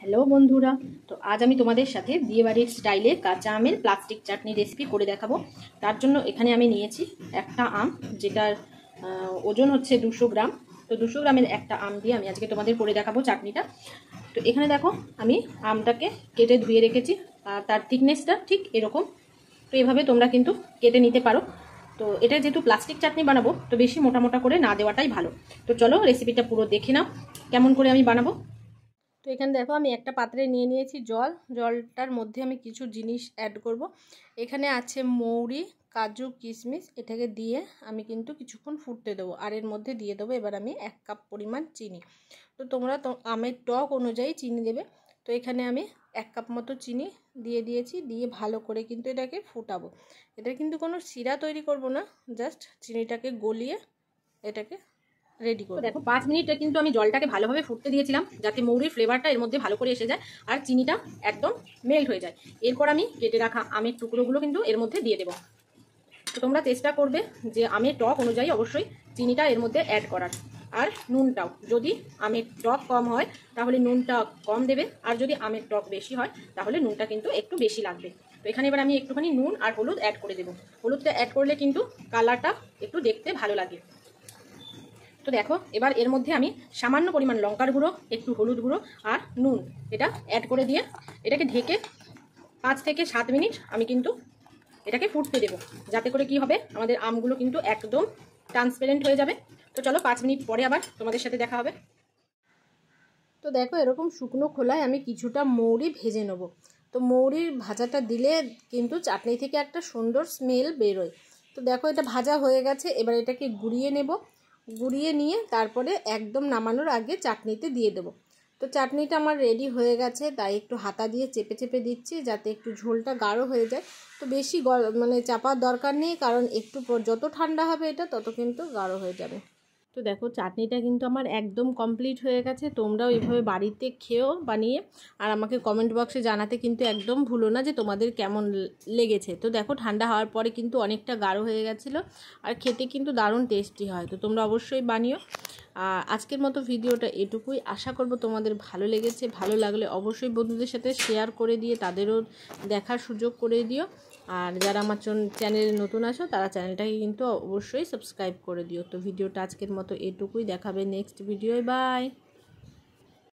Hello বন্ধুরা, তো আজ আমি তোমাদের সাথে বিয়েবাড়ির স্টাইলে কাঁচা আমের প্লাস্টিক চাটনি রেসিপি করে দেখাবো। তার জন্য এখানে আমি নিয়েছি একটা আম, যেটার ওজন হচ্ছে 200 গ্রাম। তো 200 গ্রামের একটা আম দিয়ে আমি আজকে তোমাদের করে দেখাবো চাটনিটা। তো এখানে দেখো আমি আমটাকে কেটে ধুয়ে রেখেছি, আর তার থিকনেসটা ঠিক এরকম। তো এভাবে তোমরা কিন্তু কেটে নিতে পারো। তো এটা যেহেতু প্লাস্টিক চাটনি বানাবো, তো বেশি মোটা মোটা করে না দেওয়াটাই ভালো। তো চলো রেসিপিটা পুরো দেখে নাও কেমন করে আমি বানাবো। তো এখানে দেখো আমি একটা পাত্রে নিয়ে নিয়েছি জল। জলটার মধ্যে আমি কিছু জিনিস অ্যাড করব। এখানে আছে মৌরি, কাজু, কিশমিশ। এটাকে দিয়ে আমি কিন্তু কিছুক্ষণ ফুটতে দেবো, আর এর মধ্যে দিয়ে দেবো এবার আমি 1 কাপ পরিমাণ চিনি। তো তোমরা তো আমের টক অনুযায়ী চিনি দেবে। তো এখানে আমি 1 কাপ মতো চিনি দিয়ে দিয়েছি, দিয়ে ভালো করে কিন্তু এটাকে ফুটাবো। এটা কিন্তু কোনো শিরা তৈরি করব না, জাস্ট চিনিটাকে গলিয়ে এটাকে রেডি করব। দেখো 5 মিনিট কিন্তু আমি জলটাকে ভালোভাবে ফুটতে দিয়েছিলাম, যাতে মৌরির ফ্লেভারটা এর মধ্যে ভালো করে এসে যায় আর চিনিটা একদম মেল্ট হয়ে যায়। এরপর আমি কেটে রাখা আমের টুকরোগুলো কিন্তু এর মধ্যে দিয়ে দেবো। তো তোমরা চেষ্টা করবে যে আমের টক অনুযায়ী অবশ্যই চিনিটা এর মধ্যে অ্যাড করার। আর নুনটাও, যদি আমের টক কম হয় তাহলে নুনটা কম দেবে, আর যদি আমের টক বেশি হয় তাহলে নুনটা কিন্তু একটু বেশি লাগবে। তো এখানে এবার আমি একটুখানি নুন আর হলুদ অ্যাড করে দেবো। হলুদটা অ্যাড করলে কিন্তু কালারটা একটু দেখতে ভালো লাগে। তো দেখো এবার এর মধ্যে আমি সামান্য পরিমাণ লঙ্কার গুঁড়ো, একটু হলুদ গুঁড়ো আর নুন এটা অ্যাড করে দিয়ে এটাকে ঢেকে 5 থেকে 7 মিনিট আমি কিন্তু এটাকে ফুটতে দেবো, যাতে করে কি হবে আমাদের আমগুলো কিন্তু একদম ট্রান্সপারেন্ট হয়ে যাবে। তো চলো 5 মিনিট পরে আবার তোমাদের সাথে দেখা হবে। তো দেখো এরকম শুকনো খোলায় আমি কিছুটা মৌরি ভেজে নেব। তো মৌরির ভাজাটা দিলে কিন্তু চাটনি থেকে একটা সুন্দর স্মেল বেরোয়। তো দেখো এটা ভাজা হয়ে গেছে, এবার এটাকে গুঁড়িয়ে নেব। গুঁড়িয়ে নিয়ে তারপরে একদম নামানোর আগে চাটনিতে দিয়ে দেবো। তো চাটনিটা আমার রেডি হয়ে গেছে, তাই একটু হাতা দিয়ে চেপে চেপে দিচ্ছি যাতে একটু ঝোলটা গাঢ় হয়ে যায়। তো বেশি মানে চাপার দরকার নেই, কারণ একটু যত ঠান্ডা হবে এটা তত কিন্তু গাঢ় হয়ে যাবে। তো দেখো চাটনিটা কিন্তু আমার একদম কমপ্লিট হয়ে গেছে। তোমরাও এইভাবে বাড়িতে খেও বানিয়ে, আর আমাকে কমেন্ট বক্সে জানাতে কিন্তু একদম ভুলো না যে তোমাদের কেমন লেগেছে। তো দেখো ঠান্ডা হওয়ার পরে কিন্তু অনেকটা গাঢ় হয়ে গেছিলো, আর খেতে কিন্তু দারুণ টেস্টি হয়। তো তোমরা অবশ্যই বানিও। আর আজকের মতো ভিডিওটা এটুকুই। আশা করব তোমাদের ভালো লেগেছে। ভালো লাগলে অবশ্যই বন্ধুদের সাথে শেয়ার করে দিয়ে তাদেরও দেখার সুযোগ করে দিও। আর যারা আমার চ্যানেলে নতুন আসো তারা চ্যানেলটাকে কিন্তু অবশ্যই সাবস্ক্রাইব করে দিও। তো ভিডিওটা আজকের মতো এটুকুই, দেখাবে নেক্সট ভিডিওয়। বাই।